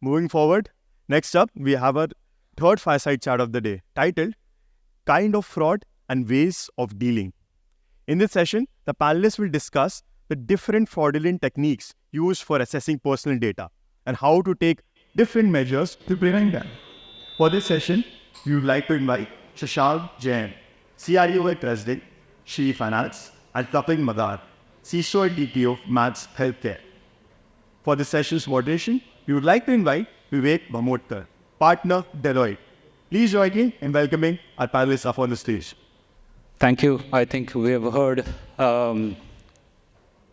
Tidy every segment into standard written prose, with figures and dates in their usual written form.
Moving forward, next up, we have our third fireside chat of the day, titled Kind of Fraud and Ways of Dealing. In this session, the panelists will discuss the different fraudulent techniques used for assessing personal data and how to take different measures to prevent them. For this session, we would like to invite Shashank Jain, CIO and President, Shree Finance, and Kapil Madaan, CISO and DPO of Mads Healthcare. For this session's moderation, we would like to invite Vivek Bhamodkor, partner, Deloitte. Please join me in welcoming our panelists up on the stage. Thank you. I think we have heard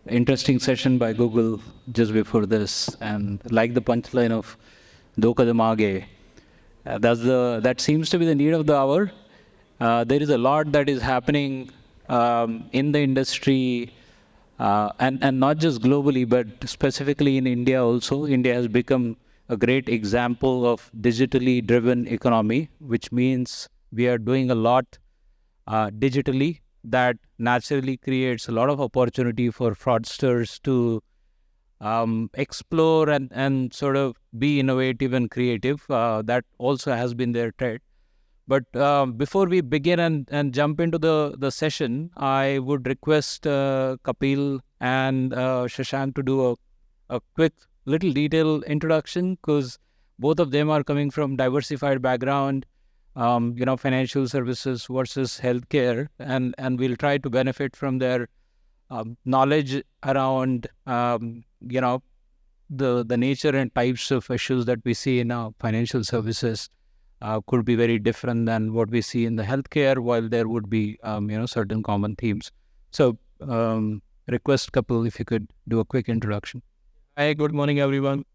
interesting session by Google just before this, and like the punchline of "Do kadam aage," that seems to be the need of the hour. There is a lot that is happening in the industry, and not just globally, but specifically in India also. India has become a great example of digitally driven economy, which means we are doing a lot digitally. That naturally creates a lot of opportunity for fraudsters to explore and sort of be innovative and creative. That also has been their trait. But before we begin and jump into the session, I would request Kapil and Shashank to do a quick little detailed introduction, because both of them are coming from diversified background, financial services versus healthcare, and we'll try to benefit from their knowledge around, the nature and types of issues that we see in our financial services. Could be very different than what we see in the healthcare, while there would be, certain common themes. So, request Kapil if you could do a quick introduction. Hi, good morning, everyone.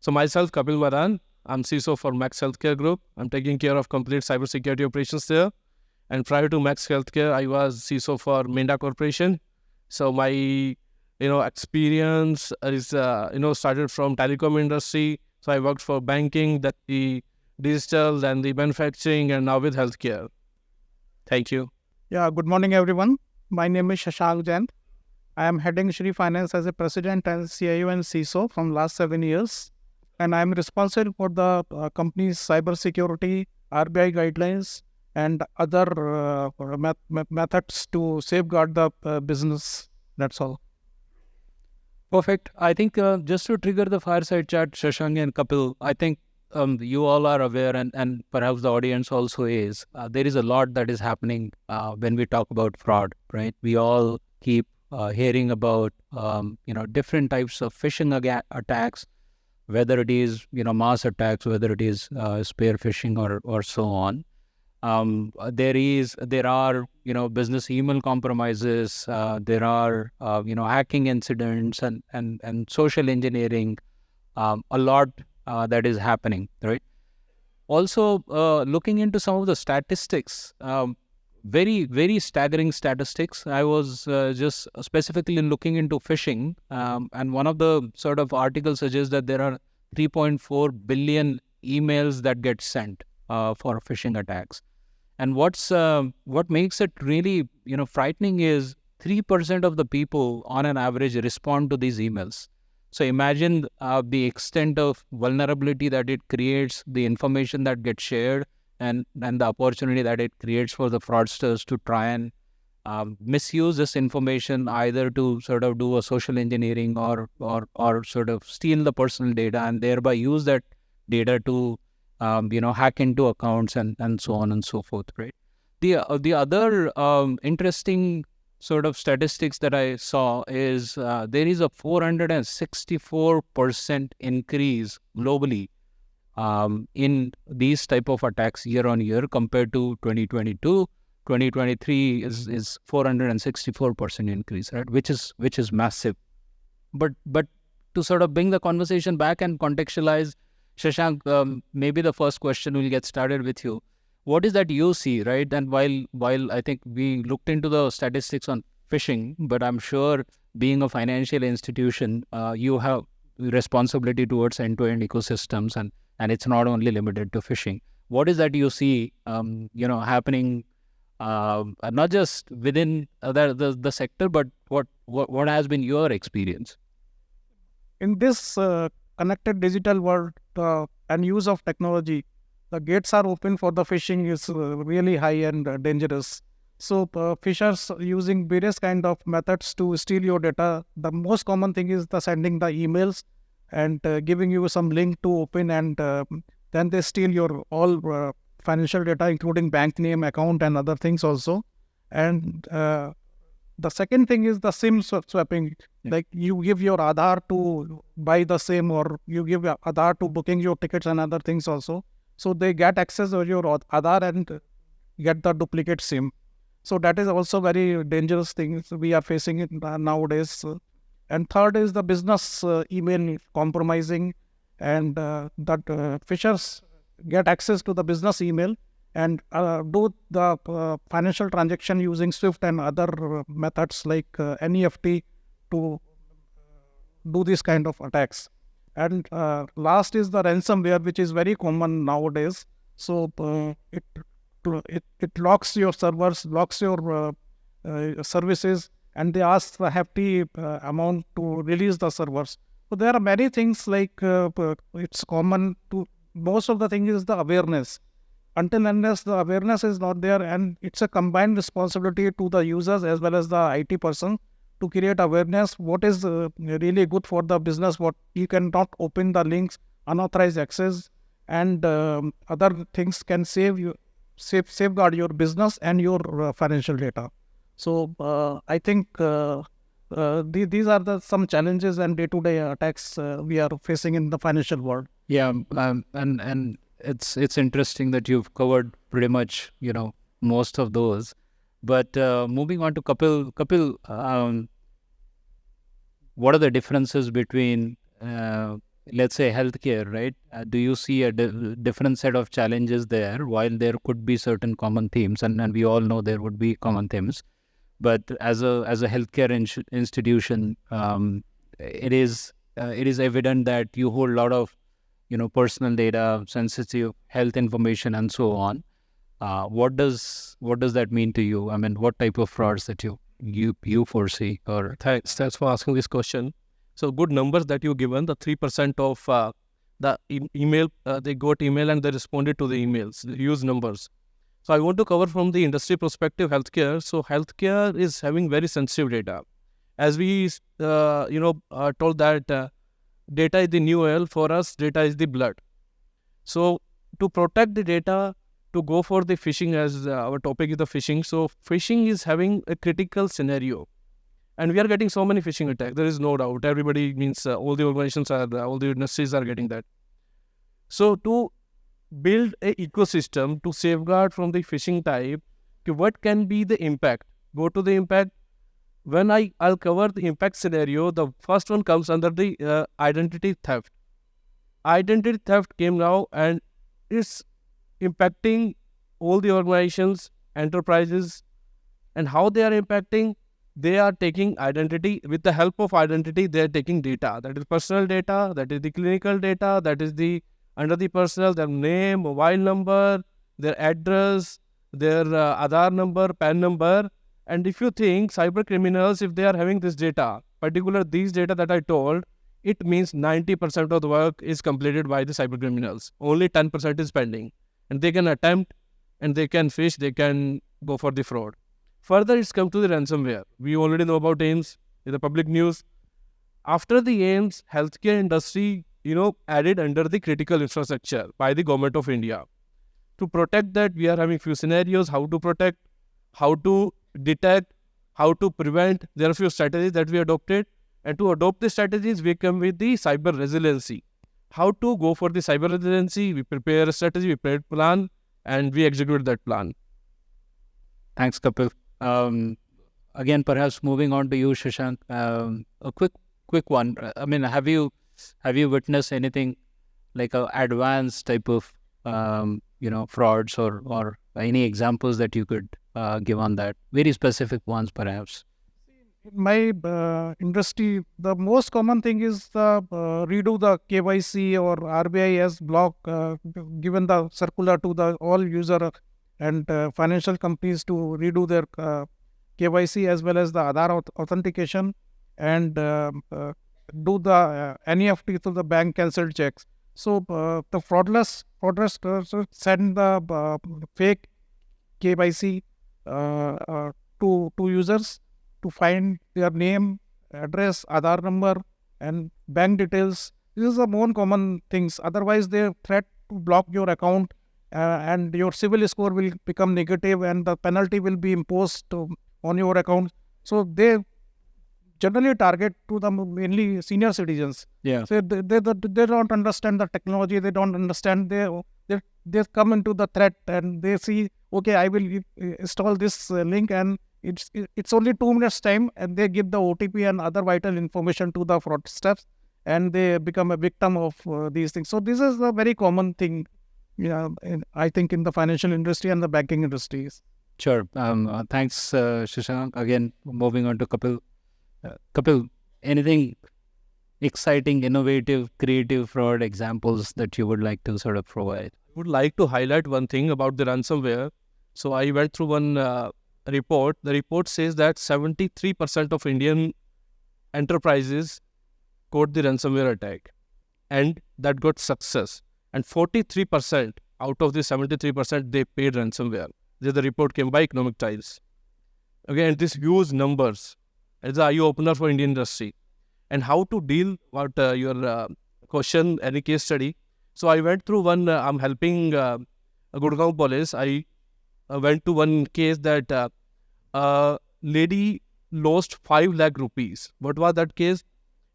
So myself, Kapil Madaan, I'm CISO for Max Healthcare Group. I'm taking care of complete cybersecurity operations there. And prior to Max Healthcare, I was CISO for Minda Corporation. So my, experience is, started from telecom industry. So I worked for banking, that the digital, and the manufacturing, and now with healthcare. Thank you. Yeah, good morning, everyone. My name is Shashank Jain. I am heading Shree Finance as a president and CIO and CISO from last 7 years. And I am responsible for the company's cybersecurity, RBI guidelines, and other methods to safeguard the business. That's all. Perfect. I think just to trigger the fireside chat, Shashank and Kapil, I think you all are aware, and perhaps the audience also is, there is a lot that is happening when we talk about fraud, right? We all keep hearing about, different types of phishing attacks, whether it is, mass attacks, whether it is spear phishing or so on. There are, business email compromises, there are, hacking incidents and social engineering, a lot that is happening, right? Also, looking into some of the statistics, very, very staggering statistics. I was just specifically looking into phishing, and one of the sort of articles suggests that there are 3.4 billion emails that get sent for phishing attacks. And what makes it really, frightening is 3% of the people on an average respond to these emails. So imagine the extent of vulnerability that it creates, the information that gets shared, and the opportunity that it creates for the fraudsters to try and misuse this information, either to sort of do a social engineering or sort of steal the personal data and thereby use that data to hack into accounts and so on and so forth, right? The other interesting sort of statistics that I saw is there is a 464% increase globally in these type of attacks year on year compared to 2022. 2023 is 464% increase, right? Which is massive. But to sort of bring the conversation back and contextualize, Shashank, maybe the first question will get started with you. What is that you see, right? And while I think we looked into the statistics on phishing, but I'm sure being a financial institution, you have responsibility towards end-to-end ecosystems, and it's not only limited to phishing. What is that you see, happening, not just within the sector, but what has been your experience? In this connected digital world and use of technology, the gates are open for the phishing is really high and dangerous. So phishers using various kind of methods to steal your data. The most common thing is the sending the emails and giving you some link to open, and then they steal your all financial data, including bank name, account, and other things also. And the second thing is the SIM swapping. Yeah. Like you give your Aadhaar to buy the SIM, or you give your Aadhaar to booking your tickets and other things also. So they get access to your Aadhaar and get the duplicate SIM. So that is also very dangerous thing we are facing it nowadays. And third is the business email compromising, and that phishers get access to the business email and do the financial transaction using SWIFT and other methods like NEFT to do this kind of attacks. And last is the ransomware, which is very common nowadays. So it locks your servers, locks your services, and they ask a hefty amount to release the servers. So there are many things like it's common to most of the thing is the awareness. Until unless the awareness is not there, and it's a combined responsibility to the users as well as the IT person to create awareness what is really good for the business, what you cannot open the links, unauthorized access, and other things can safeguard your business and your financial data. So I think these are some challenges and day-to-day attacks we are facing in the financial world. Yeah, and it's interesting that you've covered pretty much, most of those. But moving on to Kapil. Kapil, what are the differences between, let's say, healthcare, right? Do you see a different set of challenges there, while there could be certain common themes, and we all know there would be common themes? But as a healthcare institution, it is evident that you hold a lot of personal data, sensitive health information, and so on. What does that mean to you? I mean, what type of frauds that you foresee? Or Thanks for asking this question. So good numbers that you given, the 3% of the email, they got email and they responded to the emails, huge numbers. So I want to cover from the industry perspective, healthcare. So healthcare is having very sensitive data. As we, told that data is the new oil. For us, data is the blood. So to protect the data, to go for the phishing, as our topic is the phishing. So phishing is having a critical scenario. And we are getting so many phishing attacks. There is no doubt. Everybody means all the organizations all the industries are getting that. So to build an ecosystem to safeguard from the phishing type, what can be the impact? Go to the impact. When I'll cover the impact scenario, the first one comes under the identity theft. Identity theft came now and is impacting all the organizations, enterprises, and how they are impacting. They are taking identity. With the help of identity, they are taking data. That is personal data, that is the clinical data, that is the under the personal, their name, mobile number, their address, their Aadhaar number, PAN number. And if you think cyber criminals, if they are having this data, particular these data that I told, it means 90% of the work is completed by the cyber criminals. Only 10% is pending. And they can attempt, and they can fish, they can go for the fraud. Further, it's come to the ransomware. We already know about AIMS in the public news. After the AIMS, healthcare industry, added under the critical infrastructure by the government of India. To protect that, we are having few scenarios, how to protect, how to detect, how to prevent. There are few strategies that we adopted. And to adopt the strategies, we come with the cyber resiliency. How to go for the cyber resiliency? We prepare a strategy, we prepare a plan, and we execute that plan. Thanks, Kapil. Again, perhaps moving on to you, Shashank. A quick one. I mean, have you witnessed anything like a advanced type of frauds or any examples that you could give on that? Very specific ones, perhaps. In my industry, the most common thing is the redo the KYC, or RBI has blocked, given the circular to the all user and financial companies to redo their KYC as well as the Aadhaar authentication. And do the NEFT to the bank cancelled checks. So the fraudsters send the fake KYC to users to find their name, address, Aadhaar number, and bank details. This is the more common things. Otherwise, they threat to block your account, and your civil score will become negative, and the penalty will be imposed on your account. So they generally target to the mainly senior citizens. Yeah. So they don't understand the technology. They don't understand. They come into the threat and they see, okay, I will install this link, and it's only 2 minutes time, and they give the OTP and other vital information to the fraudsters, and they become a victim of these things. So this is a very common thing, I think, in the financial industry and the banking industries. Sure. Thanks, Shashank. Again, moving on to Kapil. Kapil, anything exciting, innovative, creative fraud examples that you would like to sort of provide? I would like to highlight one thing about the ransomware. So I went through one report. The report says that 73% of Indian enterprises caught the ransomware attack, and that got success. And 43% out of the 73%, they paid ransomware. The report came by Economic Times. Again, these huge numbers. It's an eye-opener for Indian industry. And how to deal about your question, any case study. So I went through one, I'm helping Gurgaon police. I went to one case that a lady lost 5 lakh rupees. What was that case?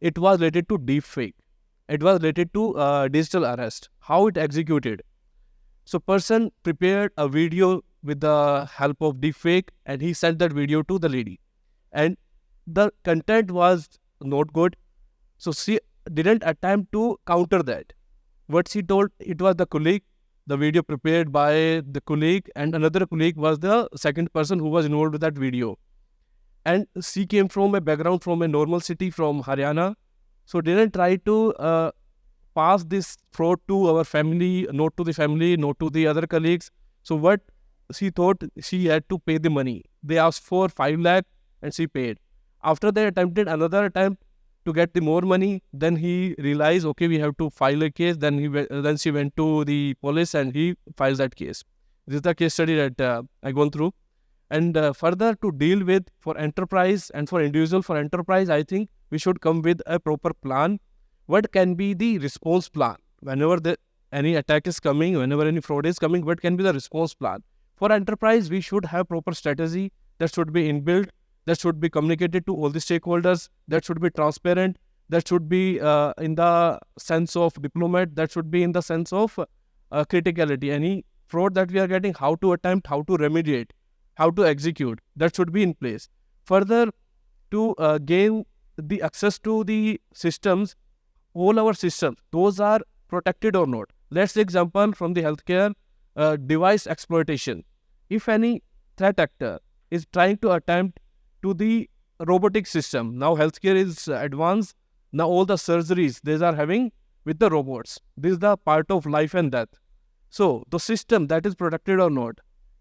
It was related to deepfake. It was related to digital arrest. How it executed. So person prepared a video with the help of deepfake, and he sent that video to the lady. And the content was not good. So she didn't attempt to counter that. What she told, it was the colleague, the video prepared by the colleague, and another colleague was the second person who was involved with that video. And she came from a background from a normal city from Haryana. So didn't try to pass this fraud to our family, not to the family, not to the other colleagues. So what she thought, she had to pay the money. They asked for 5 lakh and she paid. After they attempted another attempt to get the more money, then he realized, okay, we have to file a case. Then she went to the police and he files that case. This is the case study that I gone through. And further to deal with for enterprise and for individual, for enterprise, I think we should come with a proper plan. What can be the response plan? Whenever any attack is coming, whenever any fraud is coming, what can be the response plan? For enterprise, we should have proper strategy that should be inbuilt, that should be communicated to all the stakeholders, that should be transparent, that should be in the sense of diplomat, that should be in the sense of criticality. Any fraud that we are getting, how to attempt, how to remediate, how to execute, that should be in place. Further, to gain the access to the systems, all our systems, those are protected or not. Let's take example from the healthcare device exploitation. If any threat actor is trying to attempt to the robotic system, now healthcare is advanced, now all the surgeries they are having with the robots. This is the part of life and death. So the system that is protected or not.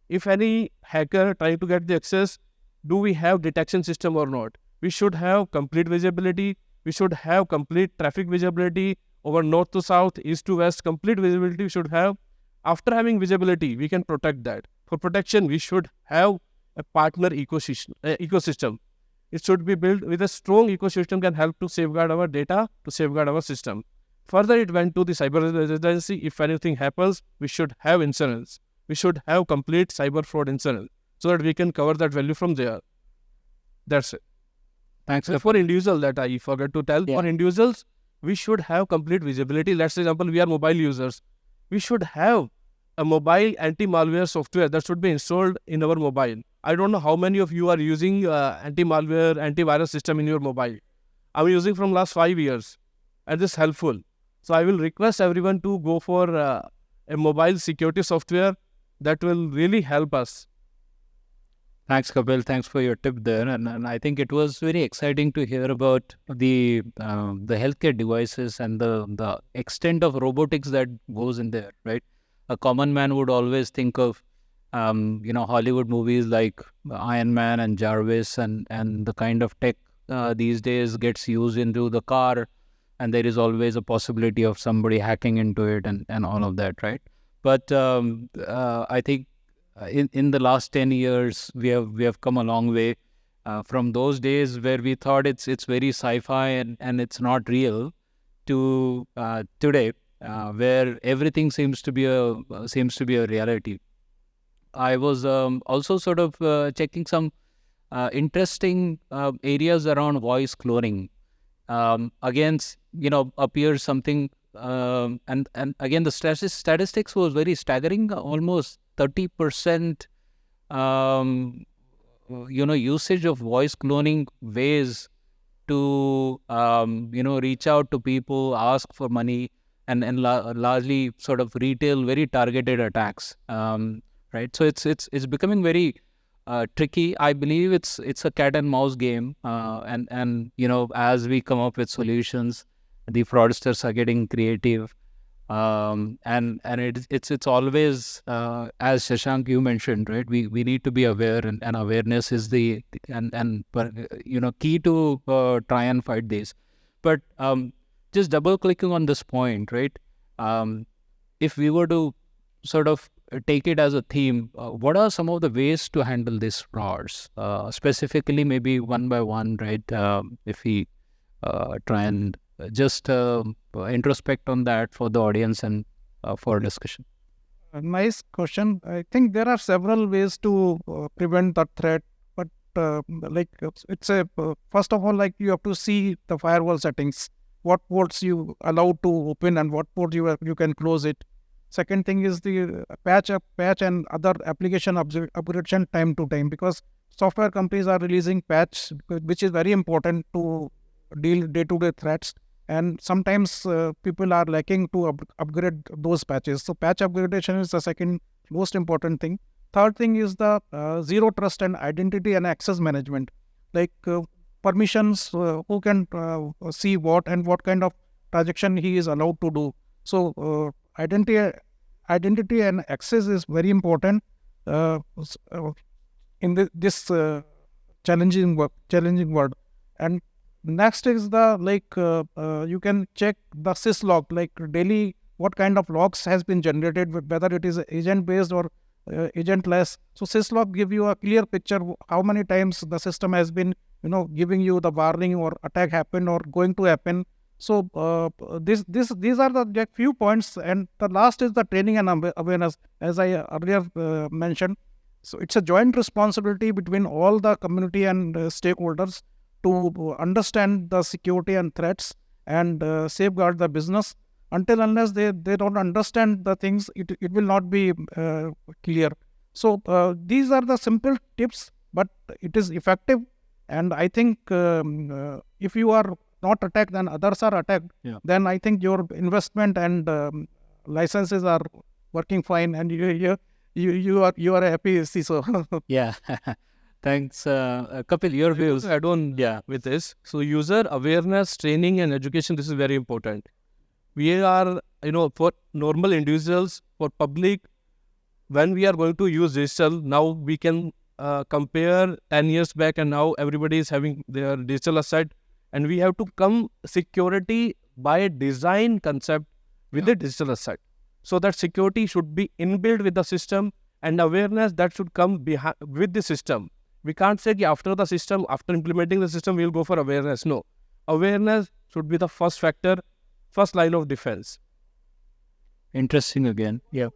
If any hacker trying to get the access, do we have detection system or not? We should have complete visibility. We should have complete traffic visibility over north to south, east to west, complete visibility we should have. After having visibility, we can protect that. For protection, we should have a partner ecosystem. It should be built with a strong ecosystem can help to safeguard our data, to safeguard our system. Further, it went to the cyber resiliency. If anything happens, we should have insurance. We should have complete cyber fraud insurance so that we can cover that value from there. That's it. Thanks. For individual, that I forgot to tell, for individuals, we should have complete visibility. Let's say, example, we are mobile users. We should have a mobile anti-malware software that should be installed in our mobile. I don't know how many of you are using anti-malware, antivirus system in your mobile. I'm using from last 5 years, and this is helpful. So I will request everyone to go for a mobile security software that will really help us. Thanks, Kapil. Thanks for your tip there. And I think it was very exciting to hear about the healthcare devices and the extent of robotics that goes in there, right? A common man would always think of, Hollywood movies like Iron Man and Jarvis and the kind of tech these days gets used into the car, and there is always a possibility of somebody hacking into it and all of that, right? But I think in the last 10 years, we have come a long way from those days where we thought it's very sci-fi and it's not real to today, where everything seems to be a reality. I was also sort of checking some interesting areas around voice cloning. Again, appears something, and again the statistics was very staggering. Almost 30% usage of voice cloning ways to reach out to people, ask for money, and largely sort of retail very targeted attacks, right? So it's becoming very tricky. I believe it's a cat and mouse game, and as we come up with solutions, the fraudsters are getting creative, and it's always as Shashank you mentioned, right? We need to be aware, and awareness is the key to try and fight these. But just double clicking on this point, right? If we were to sort of take it as a theme, what are some of the ways to handle these frauds? Specifically, maybe one by one, right? If we try and just introspect on that for the audience and for discussion. Nice question. I think there are several ways to prevent that threat, but first of all, like you have to see the firewall settings, what ports you allow to open and what port you can close it. Second thing is the patch and other application upgradation time to time, because software companies are releasing patch, which is very important to deal day-to-day threats. And sometimes people are lacking to upgrade those patches. So patch upgradation is the second most important thing. Third thing is the zero trust and identity and access management, like permissions, who can see what and what kind of transaction he is allowed to do. So identity and access is very important in this challenging world. And next is the you can check the syslog, like daily what kind of logs has been generated, whether it is agent based or agentless. So syslog give you a clear picture how many times the system has been giving you the warning or attack happened or going to happen. So these are the few points, and the last is the training and awareness, as I earlier mentioned. So it's a joint responsibility between all the community and stakeholders to understand the security and threats and safeguard the business. Until unless they don't understand the things, it will not be clear. So these are the simple tips, but it is effective. And I think if you are not attacked and others are attacked, then I think your investment and licenses are working fine, and you are a happy CISO. Yeah. Thanks, Kapil. Your views? Add on with this. So user awareness, training, and education. This is very important. We are, for normal individuals, for public, when we are going to use digital, now we can compare 10 years back and now everybody is having their digital asset, and we have to come security by design concept with the digital asset. So that security should be inbuilt with the system, and awareness that should come with the system. We can't say after the system, after implementing the system, we'll go for awareness. No. Awareness should be the first factor, first line of defense. Interesting again. Yeah.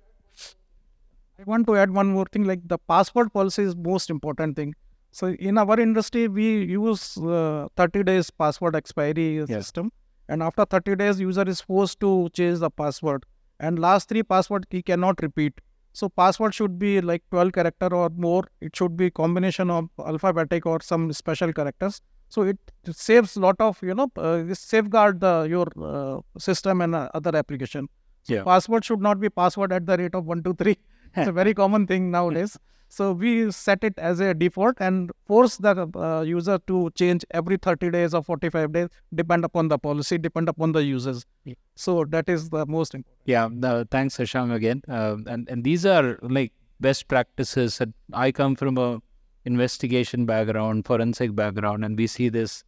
I want to add one more thing, like the password policy is most important thing. So in our industry, we use 30 days password expiry system. And after 30 days, user is forced to change the password. And last 3 password he cannot repeat. So password should be like 12 character or more. It should be combination of alphabetic or some special characters. So it saves a lot of, safeguard your system and other application. So password should not be password at the rate of 1, 2, 3. It's a very common thing nowadays. So we set it as a default and force the user to change every 30 days or 45 days, depend upon the policy, depend upon the users. So that is the most important. Yeah, thanks Shashank again. And these are like best practices. I come from a investigation background, forensic background, and we see this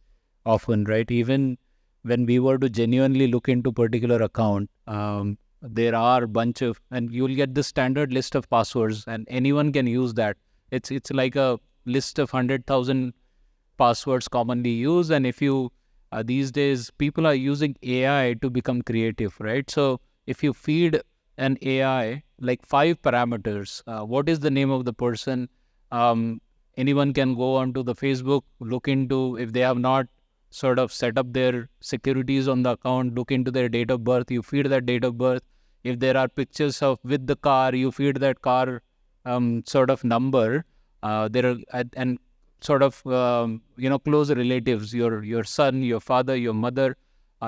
often, right? Even when we were to genuinely look into particular account, there are a bunch of, and you'll get the standard list of passwords, and anyone can use that. It's like a list of 100,000 passwords commonly used, and if you these days people are using AI to become creative, right? So if you feed an AI like 5 parameters, what is the name of the person? Anyone can go onto the Facebook, look into, if they have not sort of set up their securities on the account, look into their date of birth, you feed that date of birth. If there are pictures of with the car, you feed that car sort of number. There are and sort of close relatives, your son, your father, your mother.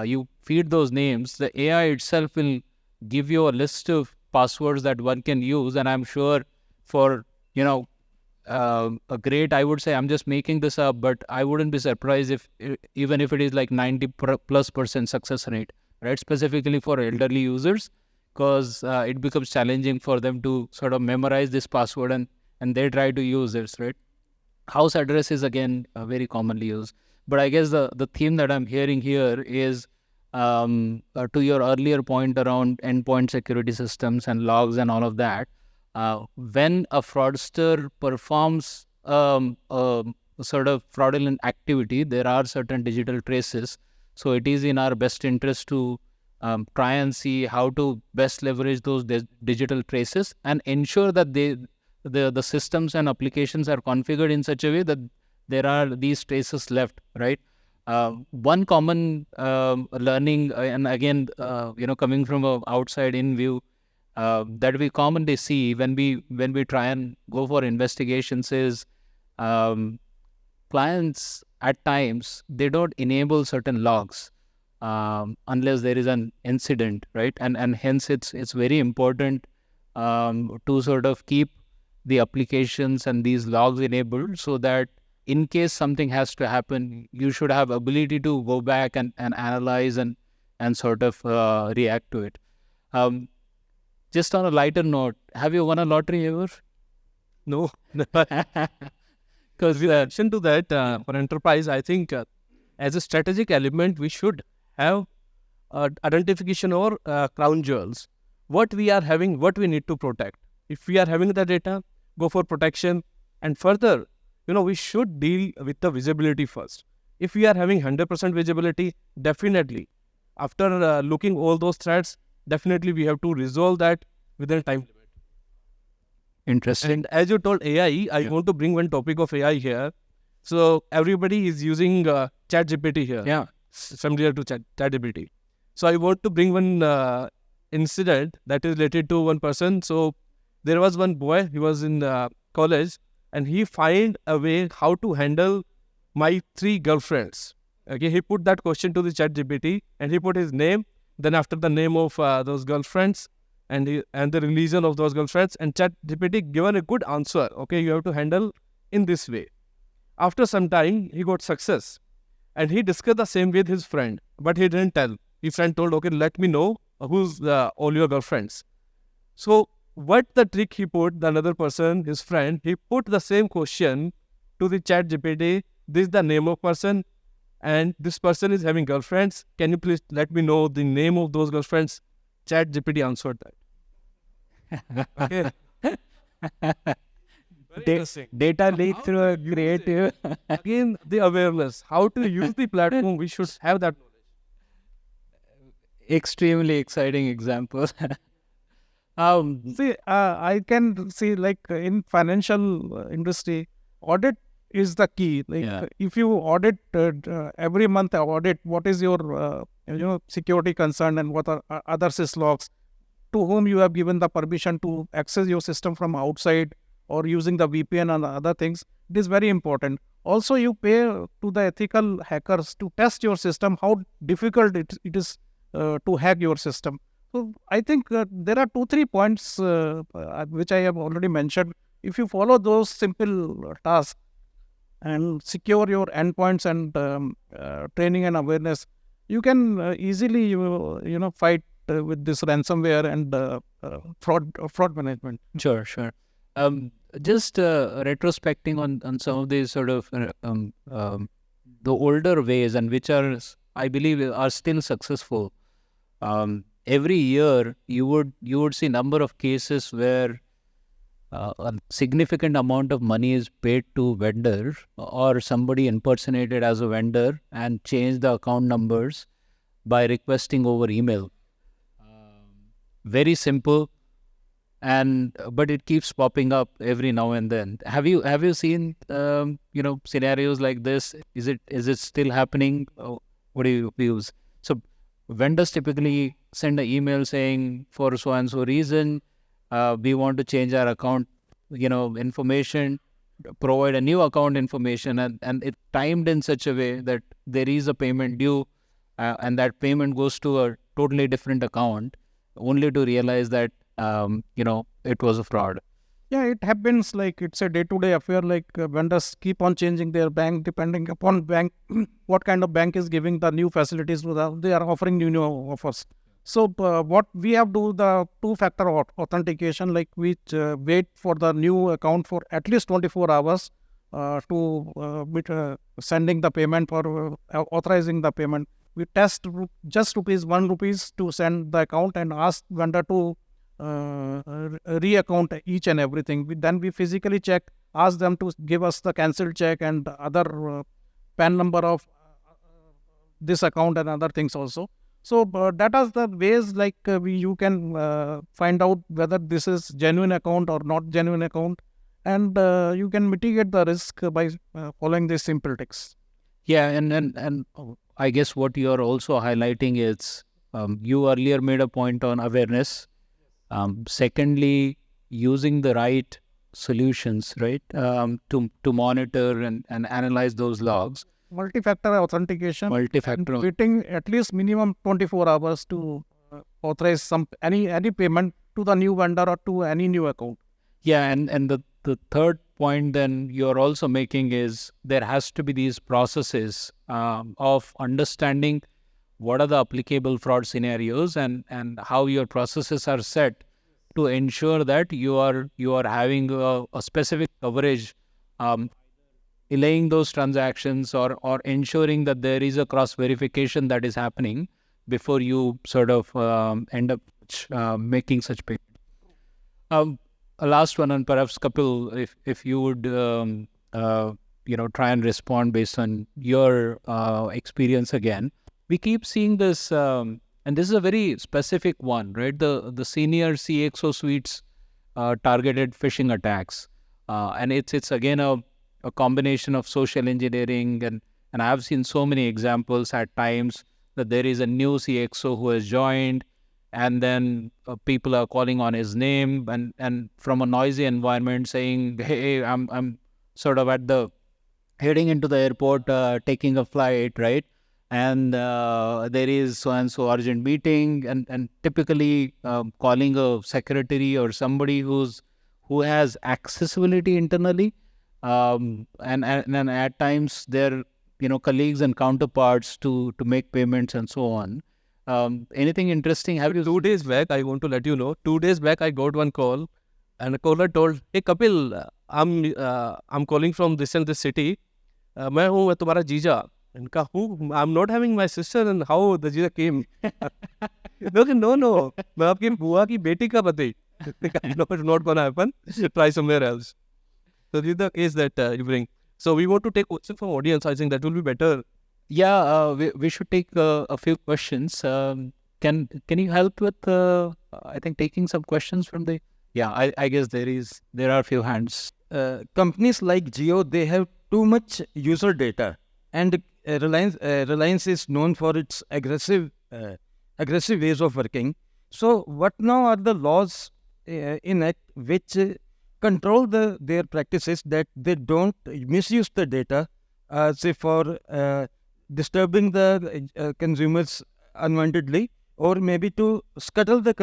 You feed those names. The AI itself will give you a list of passwords that one can use, and I'm sure for a great, I would say, I'm just making this up, but I wouldn't be surprised if even if it is like 90+% success rate, right? Specifically for elderly users, because it becomes challenging for them to sort of memorize this password, and they try to use this, right? House address is again very commonly used. But I guess the theme that I'm hearing here is to your earlier point around endpoint security systems and logs and all of that. When a fraudster performs a sort of fraudulent activity, there are certain digital traces. So it is in our best interest to try and see how to best leverage those digital traces and ensure that the systems and applications are configured in such a way that there are these traces left, right? One common learning, and again, coming from an outside in view, that we commonly see when we try and go for investigations is clients at times, they don't enable certain logs unless there is an incident, right? And hence it's very important to sort of keep the applications and these logs enabled, so that in case something has to happen, you should have ability to go back and analyze and sort of react to it. Just on a lighter note, have you won a lottery ever? No. Because in addition to that, for enterprise, I think as a strategic element, we should have identification or crown jewels. What we are having, what we need to protect. If we are having the data, go for protection. And further, we should deal with the visibility first. If we are having 100% visibility, definitely, after looking all those threats, definitely we have to resolve that within a time limit. Interesting. And as you told AI, I want to bring one topic of AI here. So everybody is using ChatGPT here. Yeah. Familiar to ChatGPT. So I want to bring one incident that is related to one person. So there was one boy, he was in college, and he find a way how to handle my 3 girlfriends. Okay, he put that question to the ChatGPT, and he put his name, then after the name of those girlfriends, and the religion of those girlfriends, and ChatGPT given a good answer. Okay, you have to handle in this way. After some time, he got success, and he discussed the same with his friend, but he didn't tell. His friend told, okay, let me know who's all your girlfriends. So what the trick he put, the another person, his friend, he put the same question to the ChatGPT. This is the name of person, and this person is having girlfriends. Can you please let me know the name of those girlfriends? ChatGPT answered that. Okay. Very interesting. Data leak through a creative. Again, the awareness. How to use the platform, we should have that knowledge. Extremely exciting example. See, I can see like in financial industry, audit is the key. Like if you audit every month, audit what is your security concern and what are other syslogs, to whom you have given the permission to access your system from outside or using the VPN and other things. It is very important. Also, you pay to the ethical hackers to test your system, how difficult it is to hack your system. So I think there are 2-3 points which I have already mentioned. If you follow those simple tasks and secure your endpoints and training and awareness, you can easily fight with this ransomware and fraud management. Sure. Just retrospecting on some of these sort of the older ways, and which are, I believe, are still successful. Every year you would see number of cases where a significant amount of money is paid to vendor, or somebody impersonated as a vendor and changed the account numbers by requesting over email. Very simple, and but it keeps popping up every now and then. Have you seen scenarios like this? Is it still happening? What do you use? So vendors typically send an email saying, for so and so reason, we want to change our account information, provide a new account information, and it timed in such a way that there is a payment due, and that payment goes to a totally different account, only to realize that it was a fraud. Yeah, it happens. Like, it's a day-to-day affair. Like, vendors keep on changing their bank depending upon bank what kind of bank is giving the new facilities to them. They are offering new offers. So what we have do, the two-factor authentication, like we wait for the new account for at least 24 hours to sending the payment for authorizing the payment. We test just ₹1 to send the account and ask vendor to re-account each and everything. Then we physically check, ask them to give us the cancelled check and other PAN number of this account and other things also. So that is the ways, like you can find out whether this is genuine account or not genuine account, and you can mitigate the risk by following these simple tricks. Yeah, and I guess what you are also highlighting is you earlier made a point on awareness. Secondly, using the right solutions, right, to monitor and analyze those logs. Multi-factor authentication. Multi-factor. Waiting at least minimum 24 hours to authorize any payment to the new vendor or to any new account. Yeah, and the third point then you're also making is there has to be these processes of understanding what are the applicable fraud scenarios and how your processes are set to ensure that you are having a specific coverage, delaying those transactions or ensuring that there is a cross verification that is happening before you sort of end up making such payment. A last one, and perhaps Kapil, if you would try and respond based on your experience again. We keep seeing this, and this is a very specific one, right? The senior CISO suites targeted phishing attacks, and it's again a combination of social engineering, and I've seen so many examples at times that there is a new CISO who has joined, and then people are calling on his name and from a noisy environment saying, hey, I'm sort of heading into the airport, taking a flight, right? And there is so-and-so urgent meeting, and typically calling a secretary or somebody who has accessibility internally, and at times their colleagues and counterparts to make payments and so on. Anything interesting? Have you? 2 days back, I want to let you know. 2 days back, I got one call, and the caller told, "Hey Kapil, I'm calling from this and this city. मैं तुम्हारा जीजा." And I'm not having my sister, and how the जीजा came? No, मैं आपकी बुआ की बेटी का पति. No, it's not gonna happen. Try somewhere else. So this is the case that you bring. So we want to take questions from audience. I think that will be better. Yeah, we should take a few questions. Can you help with I think taking some questions from the? Yeah, I guess there are a few hands. Companies like Jio, they have too much user data, and Reliance is known for its aggressive ways of working. So what now are the laws in it which control their practices that they don't misuse the data, say for disturbing the consumers unwantedly, or maybe to scuttle the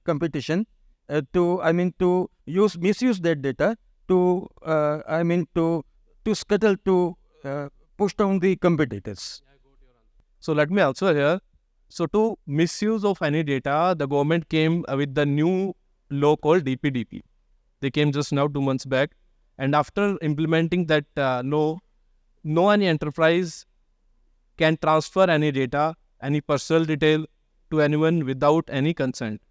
competition, to misuse that data to scuttle, to push down the competitors. So let me answer here. So to misuse of any data, the government came with the new law called DPDP. They came just now 2 months back, and after implementing that law, no any enterprise can transfer any data, any personal detail to anyone without any consent.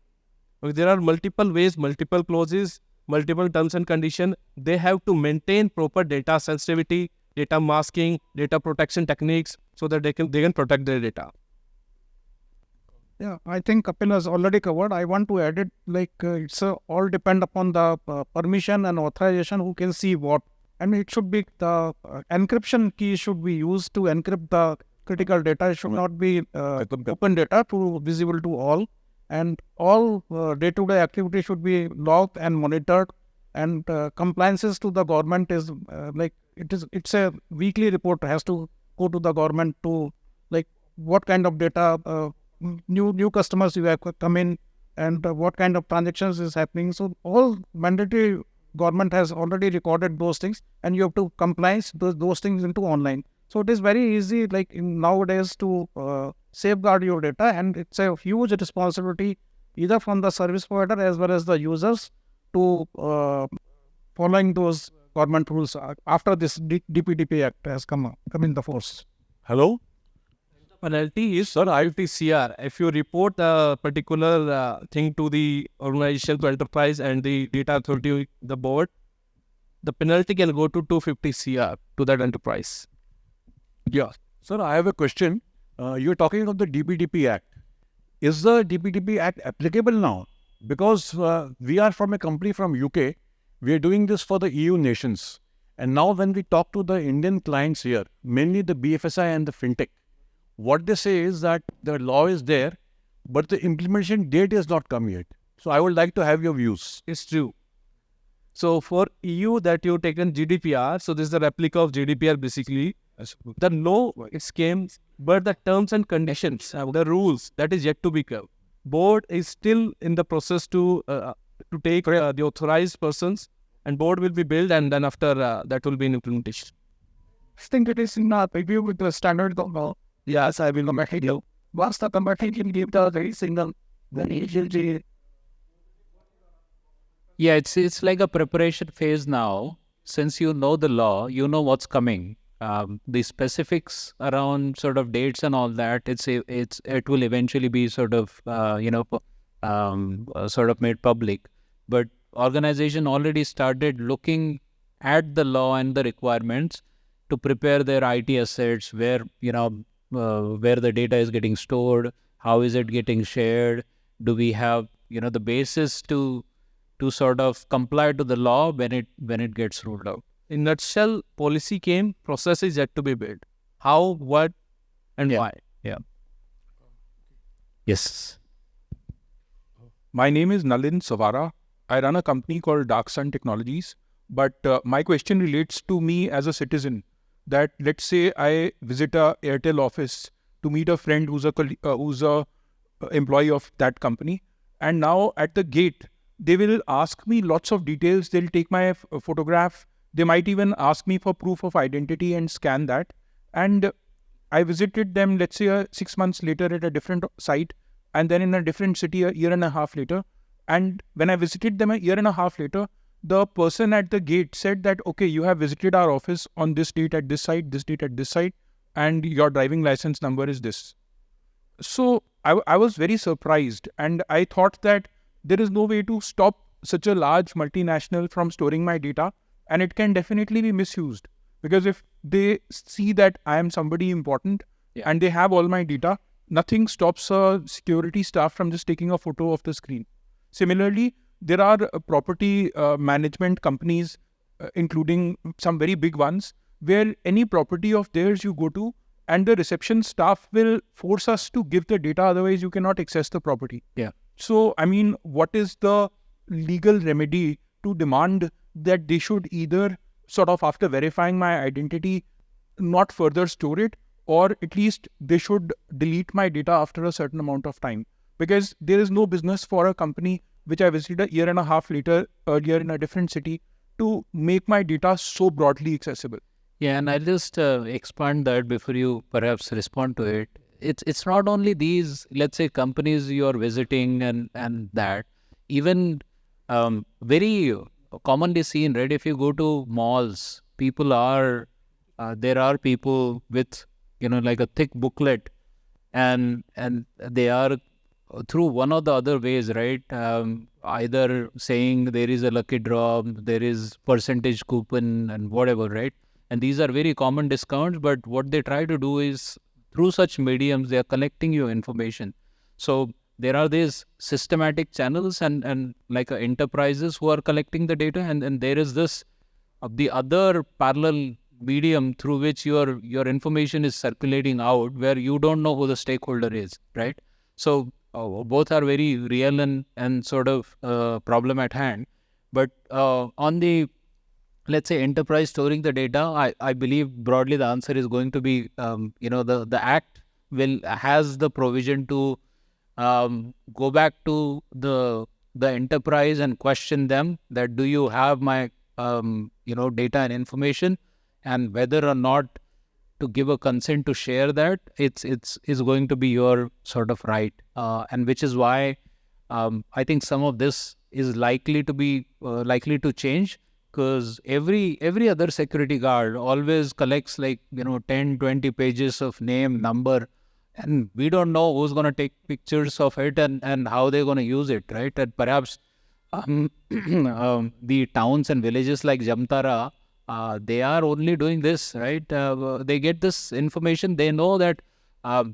There are multiple ways, multiple clauses, multiple terms and conditions. They have to maintain proper data sensitivity, data masking, data protection techniques so that they can protect their data. Yeah, I think Kapil has already covered. I want to add it it's all depend upon the permission and authorization who can see what. And it should be the encryption key should be used to encrypt the critical data. It should not be open data to visible to all. And all day-to-day activity should be logged and monitored. And compliances to the government is it's a weekly report has to go to the government to what kind of data. New customers you have come in and what kind of transactions is happening. So all mandatory government has already recorded those things and you have to compliance those things into online. So it is very easy nowadays to safeguard your data, and it's a huge responsibility either from the service provider as well as the users to following those government rules after this DPDP Act has come in the force. Hello? Penalty is ITCR. If you report a particular thing to the organization, to enterprise and the data authority, the board, the penalty can go to 250 CR to that enterprise. Yeah. Sir, I have a question. You're talking of the DPDP Act. Is the DPDP Act applicable now? Because we are from a company from UK. We are doing this for the EU nations. And now when we talk to the Indian clients here, mainly the BFSI and the FinTech, what they say is that the law is there, but the implementation date has not come yet. So I would like to have your views. It's true. So for EU that you've taken GDPR, so this is the replica of GDPR basically. The law, it came, but the terms and conditions, the rules, that is yet to be come. Board is still in the process to take the authorized persons, and board will be built, and then after that will be in implementation. I think it is not review with the standard of law. Yes, I will come back here. Once the company can give the very signal, then agency. Yeah, it's like a preparation phase now. Since you know the law, you know what's coming. The specifics around sort of dates and all that, it will eventually be sort of made public. But organization already started looking at the law and the requirements to prepare their IT assets, where the data is getting stored, how is it getting shared, do we have the basis to sort of comply to the law when it gets rolled out. In nutshell, policy came, process is yet to be built. How, what, and why. Yeah. Yes. My name is Nalin Savara. I run a company called Dark Sun Technologies. But my question relates to me as a citizen. That let's say I visit a Airtel office to meet a friend who's a employee of that company, and now at the gate they will ask me lots of details. They'll take my photograph. They might even ask me for proof of identity and scan that. And I visited them, let's say 6 months later at a different site, and then in a different city a year and a half later. And when I visited them a year and a half later, the person at the gate said that, okay, you have visited our office on this date at this site, this date at this site, and your driving license number is this. So I was very surprised, and I thought that there is no way to stop such a large multinational from storing my data, and it can definitely be misused. Because if they see that I am somebody important and they have all my data, nothing stops a security staff from just taking a photo of the screen. Similarly, there are property management companies, including some very big ones, where any property of theirs you go to, and the reception staff will force us to give the data, otherwise you cannot access the property. Yeah. So, I mean, what is the legal remedy to demand that they should either sort of, after verifying my identity, not further store it, or at least they should delete my data after a certain amount of time? Because there is no business for a company which I visited a year and a half later, earlier in a different city, to make my data so broadly accessible. Yeah, and I'll just expand that before you perhaps respond to it. It's not only these, let's say, companies you are visiting and that. Even very commonly seen, right? If you go to malls, there are people with like a thick booklet, and they are through one or the other ways, right? Either saying there is a lucky draw, there is percentage coupon and whatever, right? And these are very common discounts, but what they try to do is through such mediums, they are collecting your information. So there are these systematic channels and like enterprises who are collecting the data, and there is this the other parallel medium through which your information is circulating out, where you don't know who the stakeholder is, right? So both are very real and sort of problem at hand. But on the, let's say, enterprise storing the data, I believe broadly the answer is going to be the act has the provision to go back to the enterprise and question them that do you have my data and information, and whether or not to give a consent to share that, it's going to be your sort of right, and which is why I think some of this is likely to change, because every other security guard always collects 10-20 pages of name, number, and we don't know who's going to take pictures of it and how they're going to use it, right? And perhaps the towns and villages like Jamtara, they are only doing this, right? They get this information. They know that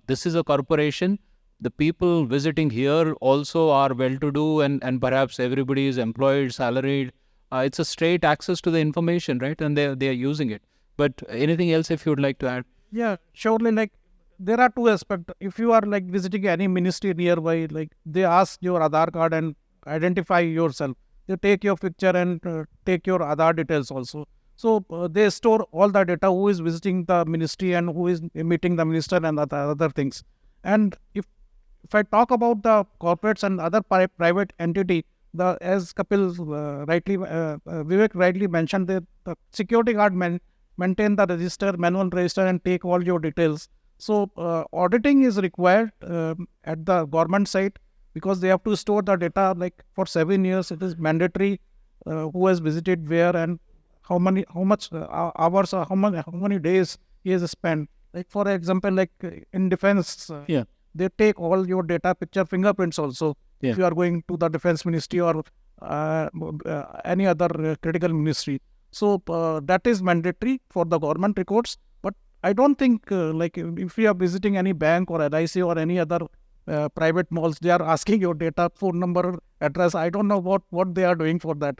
this is a corporation. The people visiting here also are well-to-do, and perhaps everybody is employed, salaried. It's a straight access to the information, right? And they are using it. But anything else if you would like to add? Yeah, surely. There are two aspects. If you are visiting any ministry nearby, they ask your Aadhaar card and identify yourself. They take your picture and take your Aadhaar details also. So they store all the data, who is visiting the ministry and who is meeting the minister and other things. And if I talk about the corporates and other private entity, as Kapil Vivek rightly mentioned, the security guard maintain the manual register and take all your details. So auditing is required at the government side, because they have to store the data for 7 years. It is mandatory who has visited where and how much hours or how many days he has spent. For example, in defense, they take all your data, picture, fingerprints also. Yeah. If you are going to the defense ministry or any other critical ministry. So that is mandatory for the government records. But I don't think if you are visiting any bank or LIC or any other private malls, they are asking your data, phone number, address. I don't know what they are doing for that.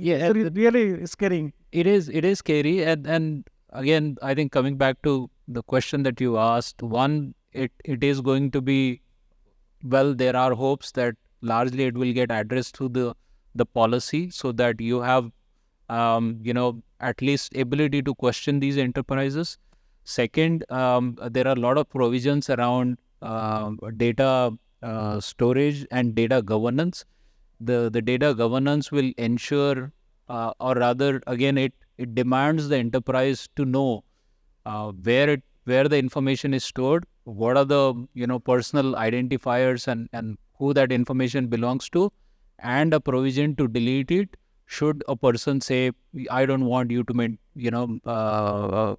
Yeah, It's really scary. It is scary, and again, I think coming back to the question that you asked, one, it is going to be, well, there are hopes that largely it will get addressed through the policy, so that you have at least ability to question these enterprises. Second, there are a lot of provisions around data storage and data governance. The data governance will ensure, or rather, again, it demands the enterprise to know where the information is stored, what are the personal identifiers and who that information belongs to, and a provision to delete it should a person say, I don't want you to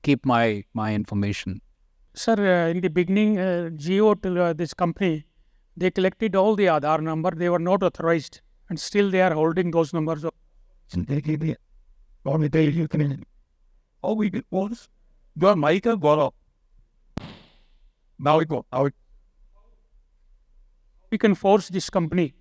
keep my information. Sir, in the beginning, this company, they collected all the Aadhaar number. They were not authorized, and still they are holding those numbers. All we did was your mic has gone off. Now it goes. We can force this company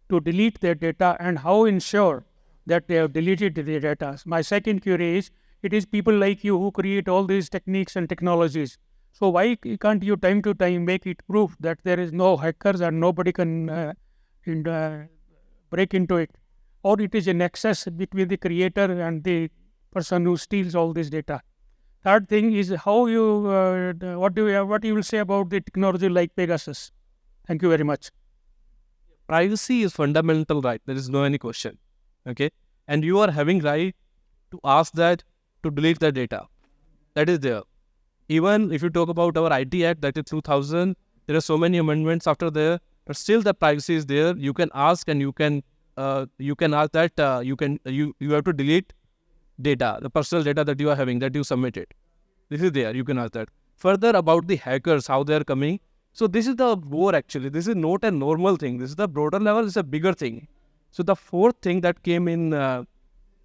to delete their data, and how ensure that they have deleted their data. My second query is, it is people like you who create all these techniques and technologies. So why can't you time to time make it proof that there is no hackers and nobody can break into it? Or it is an access between the creator and the person who steals all this data. Third thing is how you, what you will say about the technology like Pegasus? Thank you very much. Privacy is fundamental right. There is no any question. Okay. And you are having right to ask that to delete the data. That is there. Even if you talk about our IT Act, that is 2000, there are so many amendments after there, but still the privacy is there. You can ask, and you can ask that you have to delete data, the personal data that you are having, that you submitted. This is there. You can ask that. Further about the hackers, how they are coming. So this is the war actually. This is not a normal thing. This is the broader level. It's a bigger thing. So the fourth thing that came in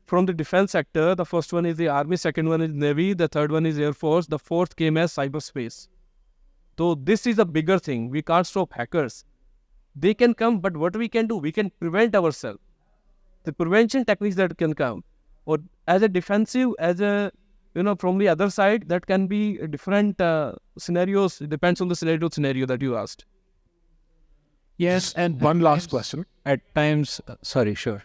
from the defense sector, the first one is the army, second one is navy, the third one is air force, the fourth came as cyberspace. So this is a bigger thing. We can't stop hackers. They can come, but what we can do, we can prevent ourselves. The prevention techniques that can come, or as a defensive, as a from the other side, that can be different scenarios. It depends on the scenario that you asked. Yes, and One last question. at times, sorry, sure.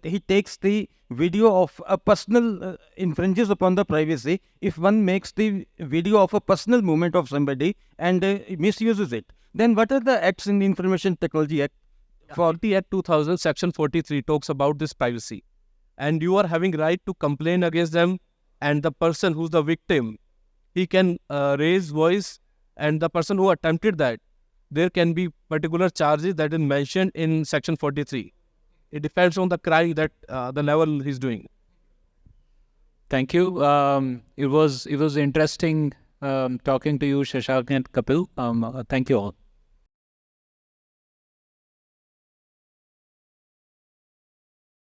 He takes the video of a personal infringes upon the privacy if one makes the video of a personal movement of somebody and misuses it. Then what are the acts in the Information Technology Act? For the Act 2000, Section 43 talks about this privacy, and you are having right to complain against them. And the person who's the victim, he can raise voice, and the person who attempted that, there can be particular charges that is mentioned in Section 43. It depends on the crime that the level he's doing. Thank you. It was interesting talking to you, Shashank and Kapil. Thank you all.